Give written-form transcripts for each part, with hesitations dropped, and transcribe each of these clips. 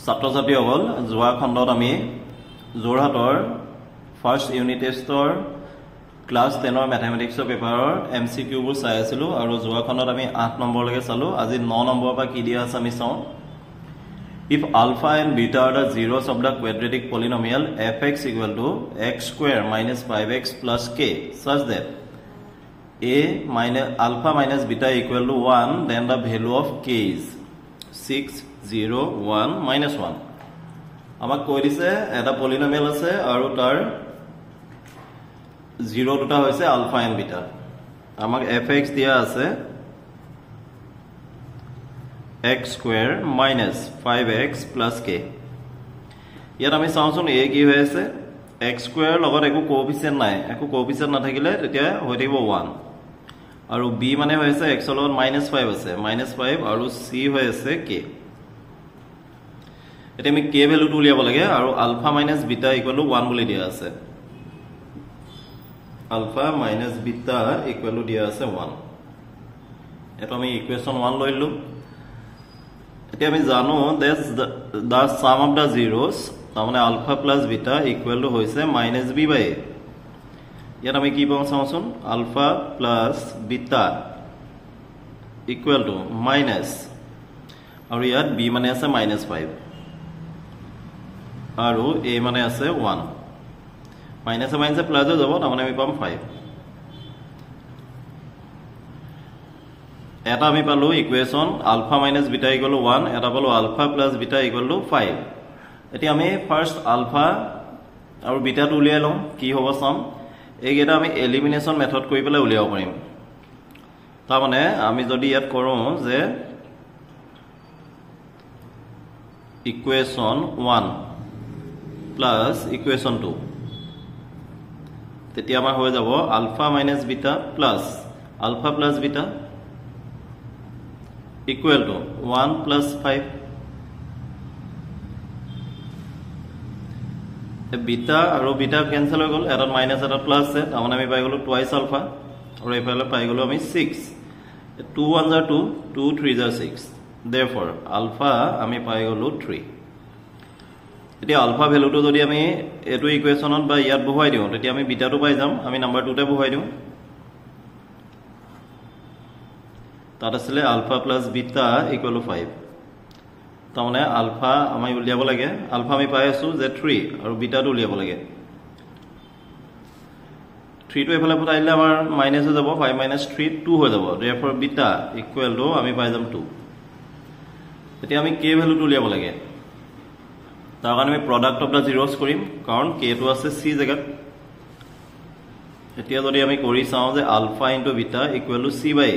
ছাত্ৰ ছাত্ৰীসকল যোৱা খণ্ডত আমি যোৰহাটৰ ফাৰ্ষ্ট ইউনিট টেষ্টৰ ক্লাস 10 ৰ ম্যাথমেটিক্সৰ পেপাৰৰ এমসিকিউ বোৰ চাই আছিলো আৰু যোৱা খণ্ডত আমি 8 নম্বৰ লৈকে চালো আজি 9 নম্বৰ পৰা কি দিয়া আছে আমি চাও if alpha and beta are the zeros of the quadratic polynomial fx equal to x square minus 5x plus k such that a minus alpha minus beta equal to 1 then the value of k is 6 0 1 minus 1 আমাক কৈ দিছে এটা polynomial আছে আৰু তাৰ 0 দুটা হৈছে ULFA and beta আমাক fx দিয়া আছে x square minus 5x plus k ইয়াত আমি চাওঁচোন a কি হৈ আছে x square লগত একো কোএফিচিয়েন্ট নাই একো কোএফিচিয়েন্ট নাথাকিলে তেতিয়া হৈ থাকিব 1 আৰু b মানে হৈ আছে x লগত -5 আছে -5 আৰু c হৈ আছে k এটা আমি k ভ্যালুটো উলিয়াব লাগে আৰু alpha minus beta equal to 1 বুলি দিয়া আছে alpha minus beta equal to দিয়া আছে 1 এটা আমি ইকুয়েশন 1 লইলো এটা আমি জানো that's the sum of the zeros তারমানে alpha plus beta equal to হইছে -b/a ইয়াত আমি কি পাম চাওচোন alpha plus beta equal to minus আৰু ইয়াত b মানে আছে -5 আৰু a মানে আছে 1 মাইনাস মাইনাস প্লাস হৈ যাব তারমানে আমি পাম 5 এটা আমি পালো equation alpha minus beta equal to 1 এটা পালো alpha plus beta equal to 5 এতিয়া আমি ফার্স্ট আলফা আৰু বিটা টো উলিয়াই লম কি হ'ব চাম এইগেটা আমি এলিমিনেশন মেথড কৰি পেলাই উলিয়াব পাৰিম তাৰ মানে আমি যদি ইয়াত কৰো যে ইকুয়েশন 1 প্লাস ইকুয়েশন 2 তেতিয়া আমাৰ হৈ যাব alpha minus beta plus alpha plus beta equal to 1 plus 5 beta আৰু beta cancel হৈ গল এটা মাইনাস এটা প্লাস আছে তামানে আমি পাই গলো টুৱাইস আলফা আৰু এফালে পাই গলো আমি 6 2 1 are 2 2 3 are 6 therefore alpha আমি পাই গলো 3 এতিয়া আলফা ভ্যালুটো যদি আমি এটো ইকুয়েশনত বা ইয়াত বহাই দিও তেতিয়া আমি বিটাটো পাই যাম আমি নাম্বার 2 তে বহাই দিও তাত আসলে alpha plus beta equal to 5 তামানে আলফা আমি উলিয়াব লাগে আলফা আমি পাই আছো যে 3 আৰু বিটাটো উলিয়াব লাগে 3 টো এফালে পঠাইলে আমাৰ মাইনাস হৈ যাব 5 - 3 2 হৈ যাব therefore বিটা ইকুয়াল টু আমি পাই যাম 2 এতিয়া আমি k ভ্যালুটো উলিয়াব লাগে তাৰ কাৰণে আমি প্ৰডাক্ট অফ দা জিৰোস কৰিম কাৰণ k টো আছে c জায়গাত এতিয়া যদি আমি কৰি চাও যে alpha into beta equal to c/a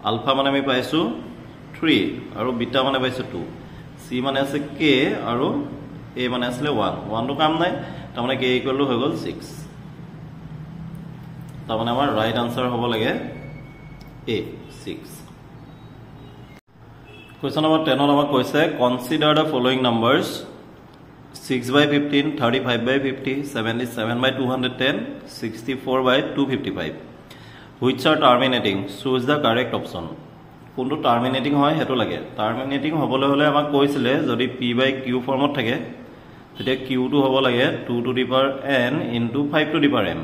alpha মানে আমি পাইছো 3 আৰু বিটা মানে পাইছো 2 c মানে আছে k আৰু a মানে আসলে 1 1 টো কাম নাই তাৰমানে k ইকুয়াল টু হৈ গল 6 তাৰমানে আমাৰ ৰাইট আনসাৰ হ'ব লাগে a 6 Question number 10 আমাক কৈছে consider the following numbers 6/15 35/50 77/210 64/255 which are terminating choose the correct option কোনটো terminating হয় হেতু লাগে terminating হবলৈ হলে আমাক কৈছিলে যদি p/q ফর্মত থাকে তেতিয়া q টো হ'ব লাগে 2 to the power n into 5 to the power m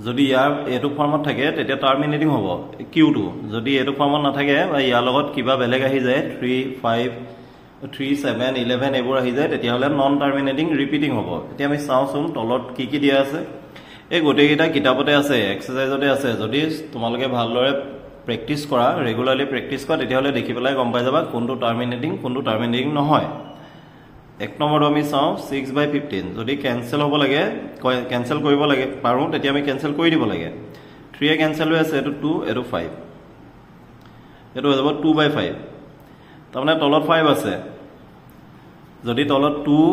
যদি ইয়াৰ এটো ফর্মত থাকে তেতিয়া terminating হ'ব q টো যদি এটো ফর্মত না থাকে বা ইয়াৰ লগত কিবা বেলেগ আহি যায় 3 5 3 7 11 এবোৰ আহি যায় তেতিয়া হলে নন টাৰ্মিনেটিং ৰিপিটিং হ'ব এতিয়া আমি চাওচোন তলত কি কি দিয়া আছে এই গোটেইটা কিতাপতে আছে এক্সাৰসাইজতে আছে যদি তোমালোকে ভালদৰে প্ৰ্যাকটিস কৰা ৰেগুলাৰলি প্ৰ্যাকটিস কৰা তেতিয়া হলে দেখি পেলাই গম পাই যাবা কোনটো টাৰ্মিনেটিং নহয় এক নম্বৰ আমি চাও 6/15 যদি ক্যান্সেল হ'ব লাগে ক্যান্সেল কৰিব লাগে পাৰো তেতিয়া আমি ক্যান্সেল কৰি দিব লাগে 3 এ ক্যান্সেল হৈ আছে এটো 2 এটো 5 এটো হৈ যাব 2/5 তাৰমানে তলত 5 আছে যদি তলত 2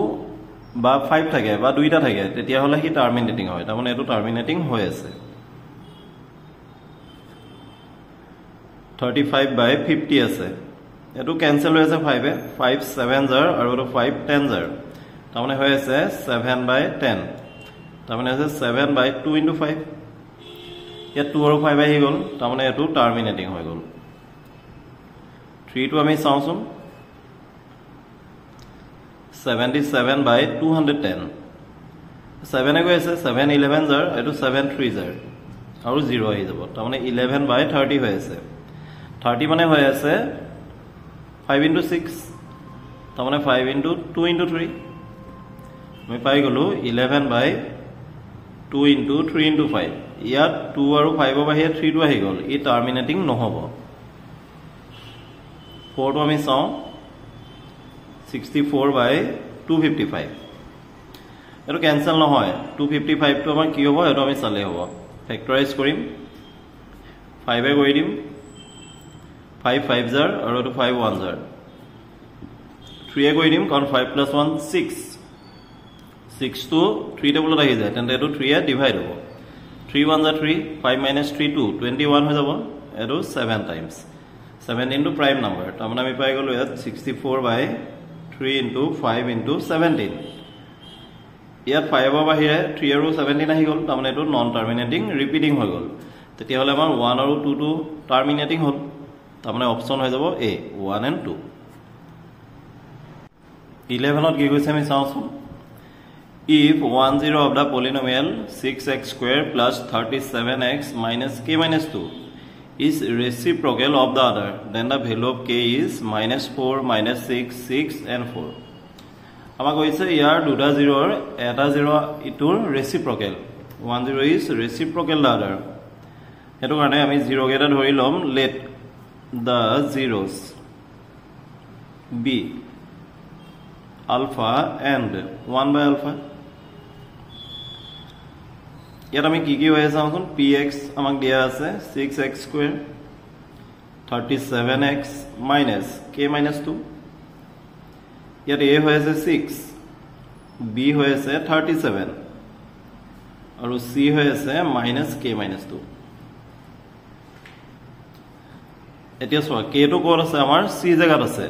বা 5 থাকে বা দুইটা থাকে তেতিয়া হলে কি টার্মিনেটিং হয় তাৰমানে এটো টার্মিনেটিং হৈ আছে 35/50 আছে এটো ক্যান্সেল হৈ আছে 5 এ 5 7 জাৰ আৰু এটো 5 10 জাৰ তাৰমানে হৈ আছে 7/10 তাৰমানে আছে 7/2 into 5 ইয়াত 2 আৰু 5 আহি গল তাৰমানে এটো টার্মিনেটিং হৈ গল 3 টো আমি চাওচোন 77 by 210 7 এ গৈ আছে 7 11 জাৰ এটো 7 3 জাৰ আৰু 0 আহি যাব তাৰ মানে 11 by 30 হৈ আছে 30 মানে হৈ আছে 5 into 6 তাৰ মানে 5 into 2 into 3 আমি পাই গলো 11 by 2 into 3 into 5 ইয়াত 2 আৰু 5 বাহিৰে 3 টো আহি গল ই টাৰ্মিনেটিং নহব 4 টো আমি চাও 64 by 255 এটো ক্যান্সেল নহয় 255 টো আমাৰ কি হ'ব এটো আমি চালে হ'ব ফ্যাক্টৰাইজ কৰিম 5 এ কৰি দিম 5 5 জাৰ আৰু এটো 5 1 জাৰ 3 এ কৰি দিম কাৰণ 5 plus 1 6 6 to 3 টেবুলত আহি যায় তেন্তে এটো 3 এ ডিভাইড হ'ব 3 1 জাৰ 3 5 minus 3 2 21 হৈ যাব এটো 7 times 7 into prime number তাৰ মানে আমি পাই গলো ইয়াত 64 by 3 into 5 into 17 ইয়াত 5 বাহিৰে 3 আৰু 17 আহি গল তাৰ মানে এটো নন টাৰ্মিনেটিং ৰিপিটিং হৈ গল তেতিয়া হলে আমাৰ 1 আৰু 2 টো টাৰ্মিনেটিং হল তাৰ মানে অপচন হৈ যাব A 1 and 2 11 ত কি কৈছে আমি চাওঁছো if 10 of the polynomial 6x square plus 37x minus k minus 2 is reciprocal of the other then the value of k is minus 4 minus 6 6 and 4 আমাক কৈছে ইয়াৰ দুটা 0 এটা 0 ইটোৰ reciprocal 10 is reciprocal the other এটো কাৰণে আমি 0 গেটা ধৰি লম let the zeros be alpha and 1 by alpha ইয়াত আমি কি কি হৈ আছে চাওঁচোন px আমাক দিয়া আছে 6x square 37x minus k minus 2 ইয়াত a হৈ আছে 6 b হৈ আছে 37 আৰু c হৈ আছে minus k minus 2 এতিয়া চোৱা k টো ক'ত আছে আমাৰ c জায়গাত আছে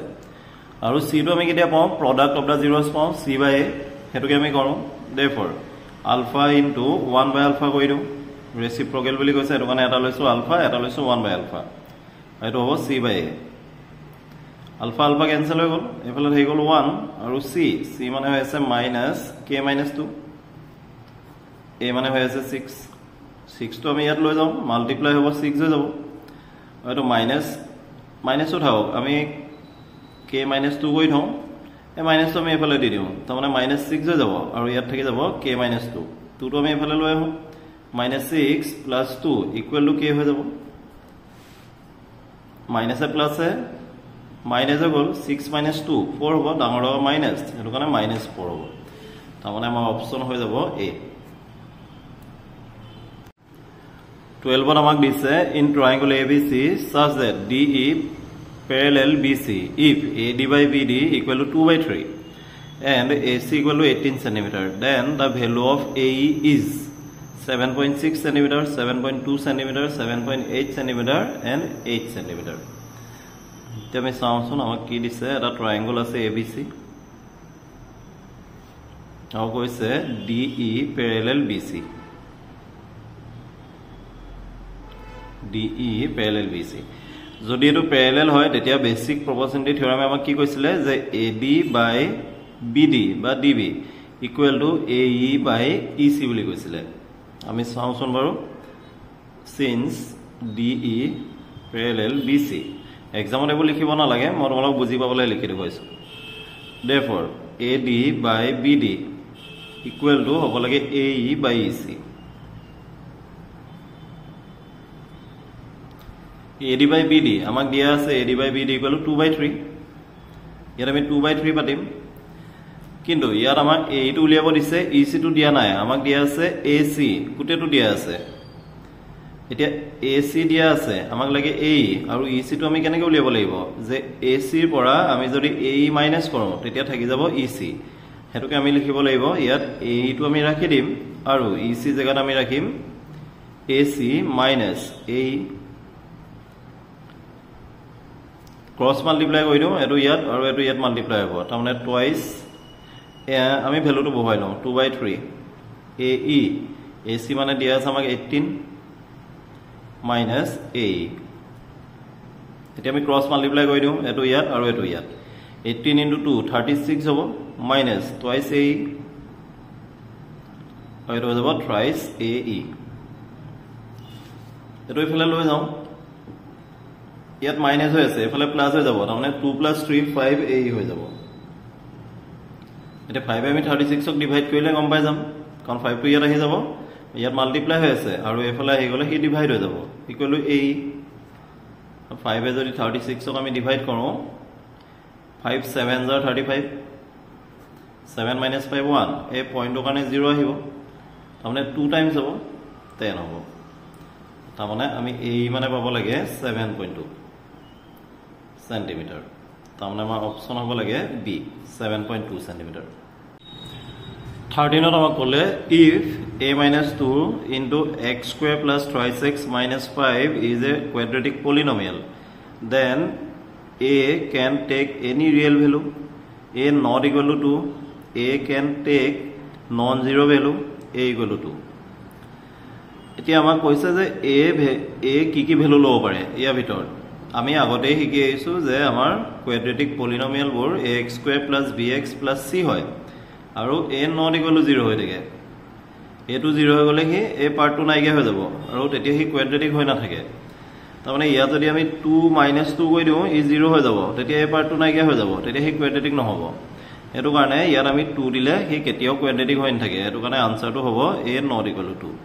আৰু c টো আমি কেতিয়া পাওঁ product of the zeros পাওঁ c by a হেতুকে আমি কৰো therefore alpha into 1 by alpha কৰি দিও reciprocal বুলি কৈছে এটো কাৰণে এটা লৈছো alpha এটা লৈছো 1 by alpha এটো হ'ব c by a alpha alpha cancel হৈ গল এফালে হৈ গল 1 আৰু c মানে হৈ আছে minus k minus 2 a মানে হৈ আছে 6 টো আমি ইয়াত লৈ যাও মাল্টিপ্লাই হ'ব 6 হৈ যাব এটো মাইনাস উঠাও আমি k minus 2 কৰি থওঁ এই মাইনাস টো আমি এফালে দি দিও তাৰ মানে minus 6 হৈ যাব আৰু ইয়াত থাকি যাব k minus 2 2 টো আমি এফালে লৈ আহো minus 6 plus 2 equal to k হৈ যাব minus এ plus এ minus হৈ গল 6 minus 2 4 হ'ব ডাঙৰ হ'ব minus এটো কাৰণে minus 4 হ'ব তাৰ মানে আমাৰ অপচন হৈ যাব a 12 ত আমাক দিছে in triangle ABC such that DE parallel BC if AD by BD equal to 2 by 3 and AC equal to 18 cm then the value of AE is 7.6 cm 7.2 cm 7.8 cm and 8 cm এতিয়া আমি চাওঁচোন আমাক কি দিছে এটা ট্ৰায়াঙ্গল আছে ABC আৰু কৈছে DE parallel BC DE parallel BC যদি এটো প্যারালাল হয় তেতিয়া বেসিক প্রপোর্শনালিটি থিওরামে আমাক কি কৈছিলে যে AD by BD বা DB equal to AE by EC বুলি কৈছিলে আমি চাওঁচোন বাৰু since DE parallel BC এক্সামত এবো লিখিব না লাগে মই তোমাক বুজি পাবলৈ লিখি দিছো therefore AD by BD equal to হ'ব লাগে AE by EC AD by BD আমাক দিয়া আছে AD by BD equal to 2 by 3 ইয়াত আমি 2 by 3 পাতিম কিন্তু ইয়াত আমাক A টো উলিয়াব দিছে EC টো দিয়া নাই আমাক দিয়া আছে AC গুটেটো দিয়া আছে এতিয়া AC দিয়া আছে আমাক লাগে AE আৰু EC টো আমি কেনেকৈ উলিয়াব লাগিব যে AC ৰ পৰা আমি যদি AE মাইনাস কৰো তেতিয়া থাকি যাব EC হেতুকে আমি লিখিব লাগিব ইয়াত AE টো আমি ৰাখি দিম আৰু EC জায়গাত আমি ৰাখিম AC minus AE cross multiply কৰি দিও এটো ইয়াত আৰু এটো ইয়াত মাল্টিপ্লাই হ'ব তাৰ মানে টুৱাইস আমি ভ্যালুটো বহাই লওঁ 2 by 3 AE AC মানে দিয়া আছে আমাক 18 minus AE এতিয়া আমি क्रॉस मल्टीप्लाई কৰি দিও এটো ইয়াত আৰু এটো ইয়াত 18 into 2 36 hobo minus twice AE और हो जाबो thrice AE এটো ইফালে লৈ যাও ইয়াত মাইনাস হৈ আছে এফালে প্লাস হৈ যাব তাৰমানে 2 + 3 5 AE হৈ যাব এটা 5 আমি 36 ক ডিভাইড কৰিলে গম পাই যাম কাৰণ 5 টো ইয়াত আহি যাব ইয়াত মাল্টিপ্লাই হৈ আছে আৰু এফালে আহি গলে হি ডিভাইড হৈ যাব ইকুৱেল টু AE 5 এ যদি 36 ক আমি ডিভাইড কৰো 5 7 are 35 7 minus 5 1 এই পয়েন্টৰ কাৰণে 0 আহিব তাৰমানে 2 টাইমছ হ'ব 10 হ'ব তাৰমানে আমি এই মানে পাব লাগে 7.2 সেন্টিমিটাৰ তাৰমানে আমাৰ অপচন হ'ব লাগে বি 7.2 সেন্টিমিটাৰ 13 ত আমাক ক'লে if a minus 2 into x square plus twice x minus 5 is a quadratic polynomial then a can take any real value a not equal to 2 a can take non-zero value a equal to 2 এতিয়া আমাক কৈছে যে a কি value লব পাৰে ইয়া ভিতৰত আমি আগতে শিকি আইছো যে আমাৰ কোয়াড্ৰেটিক পলিনোমিয়াল বোৰ ax² + bx + c হয় আৰু a not equal to 0 হৈ থাকে a টো 0 হৈ গলে কি a পাৰ্টটো নাইকিয়া হৈ যাব আৰু তেতিয়া হি কোয়াড্ৰেটিক হৈ নাথাকে তাৰমানে ইয়া যদি আমি 2 - 2 কৈ দিও ই 0 হৈ যাব তেতিয়া a পাৰ্টটো নাইকিয়া হৈ যাব তেতিয়া হি কোয়াড্ৰেটিক নহব এটো কাৰণে ইয়াত আমি 2 দিলে হি কেতিয়াও কোয়াড্ৰেটিক হৈ নাথাকে এটো কাৰণে আনসাৰটো হ'ব a not equal to 2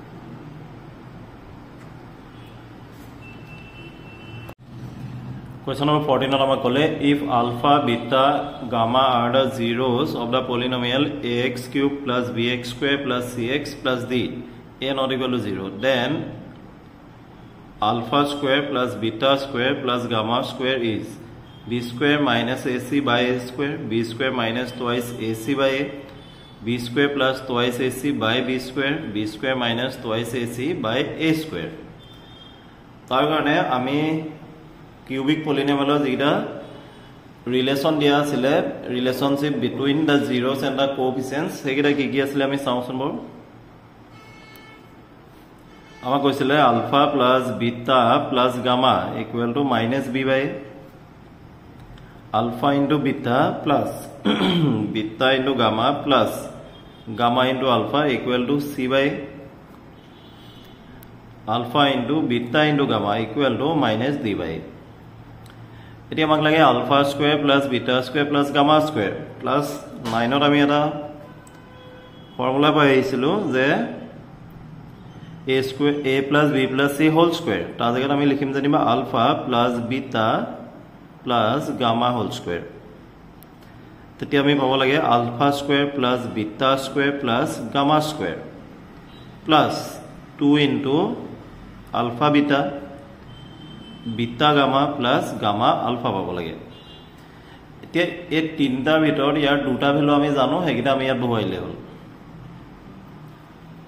Question number 14 of our if alpha, beta, gamma are the zeros of the polynomial ax³ plus bx² plus cx plus d, a not equal to 0, then alpha square plus beta square plus gamma square is b square minus ac by a square, b square minus twice ac by a, b square plus twice ac by b square, b square minus twice ac by a square. তাৰ কাৰণে আমি cubic polynomial যেটা relation দিয়া আছিল relationship between the zeros and the coefficients সেগিটা কি আছিল আমি চাওছন বল আমা কৈছিল alpha plus beta plus gamma equal to minus b by alpha into beta plus beta into gamma plus gamma into alpha equal to c by alpha into beta into gamma equal to minus d by এতিয়া আমাক লাগে alpha square plus beta square plus gamma square plus 9 ত আমি এটা formula পাইছিলো যে a square a plus b plus c whole square তাৰ জায়গাত আমি লিখিম জানিবা alpha plus beta plus gamma whole square তেতিয়া আমি পাব লাগে alpha square plus beta square plus gamma square plus 2 into alpha beta beta gamma plus gamma alpha পাব লাগে এতিয়া এই তিনটা ভিতৰত ইয়াৰ দুটা ভ্যালু আমি জানো হেগিটা আমি ইয়াত বহাইলে হল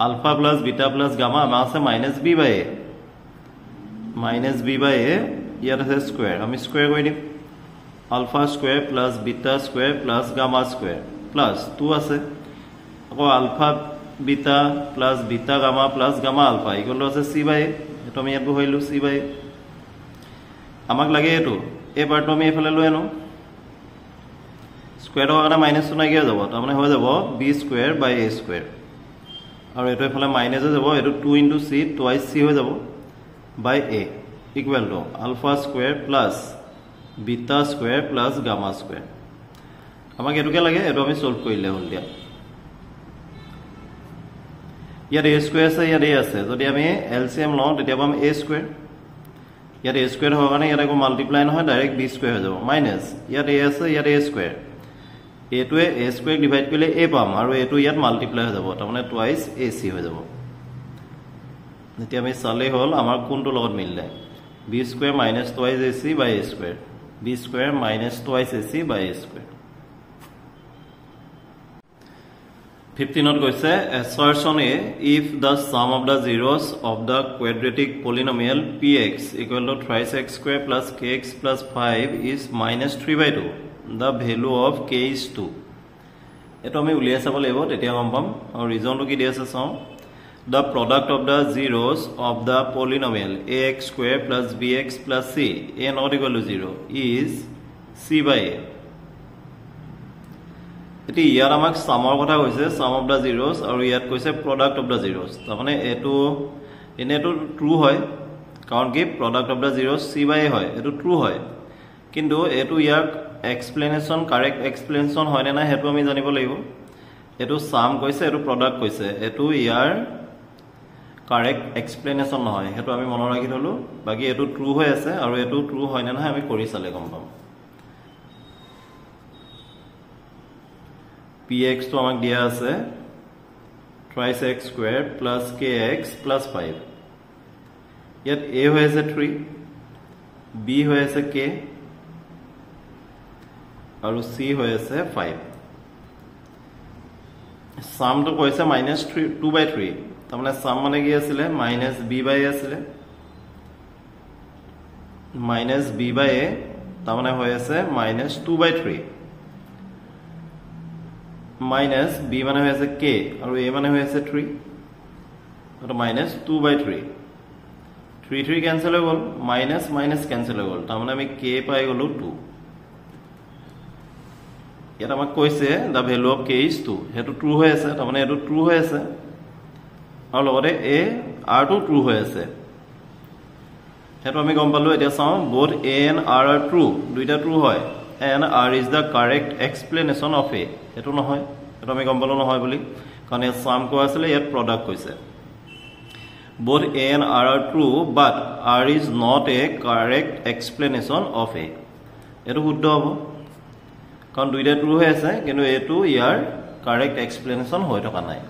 alpha plus beta plus gamma আমাৰ আছে -b বাই a ইয়াত আছে স্কয়াৰ আমি স্কয়াৰ কৰি দিম alpha square plus beta square plus gamma square plus 2 আছে আকৌ alpha beta plus beta gamma plus gamma alpha equal to আছে c বাই a এটো আমি ইয়াত বহাইলো c বাই a আমাক লাগে এটো এই পাৰ্টটো আমি এফালে লৈ আনো স্কয়াৰ হোৱাৰ কাৰণে মাইনাস টো নাইকিয়া যাব তাৰ মানে হৈ যাব b square by a square আৰু এটো এফালে মাইনাস হৈ যাব এটো 2 ইনটু c টুৱাইস c হৈ যাব by a equal to alpha square plus beta square plus gamma square আমাক এটোকে লাগে এটো আমি সলভ কৰিলে হল দিয়া ইয়াত a স্কয়াৰ আছে ইয়াত a আছে যদি আমি এলসিএম লওঁ তেতিয়া পাম a স্কয়াৰ ইয়াত a স্কয়াৰ হোৱাৰ কাৰণে ইয়াত আকৌ মাল্টিপ্লাই নহয় ডাইৰেক্ট b স্কয়াৰ হৈ যাব মাইনাস ইয়াত a আছে ইয়াত a স্কয়াৰ a টোৱে a স্কয়াৰ ডিভাইড কৰিলে a পাম আৰু a টো ইয়াত মাল্টিপ্লাই হৈ যাব তাৰমানে টুৱাইস ac হৈ যাব এতিয়া আমি চালে হল আমাৰ কোনটো লগত মিললে b square minus twice ac by a square b square minus twice ac by a square 15 ত কৈছে assertion a if the sum of the zeros of the quadratic polynomial px equal to thrice x square plus kx plus 5 is minus 3/2 the value of k is 2 এটো আমি উলিয়াই চাব লাগিব তেতিয়া গম পাম আৰু ৰিজনটো কি দি আছে চাও the product of the zeros of the polynomial ax square plus bx plus c a not equal to 0 is c by a এটি ইয়াত আমাক সামৰ কথা কৈছে সাম অফ দা জিৰোস আৰু ইয়াত কৈছে প্ৰডাক্ট অফ দা জিৰোস তাৰমানে এটো এনেটো ট্ৰু হয় কাৰণ কি product of the zeros c by a হয় এটো ট্ৰু হয় কিন্তু এটো ইয়াক এক্সপ্লেনেশন কারেক্ট এক্সপ্লেনেশন হয় না হেতু আমি জানিব লাগিব এটো সাম কৈছে এটো প্ৰডাক্ট কৈছে এটো ইয়াৰ কাৰেক্ট এক্সপ্লেনেশন নহয় হেতু আমি মনত ৰাখি থলো বাকি এটো ট্ৰু হৈ আছে আৰু এটো ট্ৰু হয় না আমি কৰি চালে গম পাম px তো আমাক দিয়া আছে twice x squared plus kx plus 5 ইয়াত a হৈ আছে 3 b হৈ আছে k আৰু c হৈ আছে 5 সাম তো কৈছে -2/3 তাৰমানে সাম মানে কি আছিল -b/a আছিল -b/a তাৰমানে হৈ আছে -2/3 minus b মানে হৈ আছে k আৰু a মানে হৈ আছে 3 আৰু -2/3 3 ক্যান্সেল হৈ গল মাইনাস মাইনাস ক্যান্সেল হৈ গল তাৰমানে আমি k পাই গলো 2 ইয়াত আমাক কৈছে দা ভ্যালু অফ k is 2 হেতু ট্ৰু হৈ আছে তাৰমানে এটো ট্ৰু হৈ আছে আৰু লগতে a r2 ট্ৰু হৈ আছে হেতু আমি গম পালো এতিয়া চাও both a and r are true দুইটা ট্ৰু হয় and r is the correct explanation of a এটো নহয় এটো আমি গম পালো নহয় বুলি কাৰণ এই সাম কো আসলে ইয়াত প্ৰডাক্ট কৈছে both a and r are true but r is not a correct explanation of a এটো শুদ্ধ হ'ব কাৰণ দুইটা ট্ৰু হৈ আছে কিন্তু এটো ইয়াৰ কাৰেক্ট এক্সপ্লেনেশন হৈ থকা নাই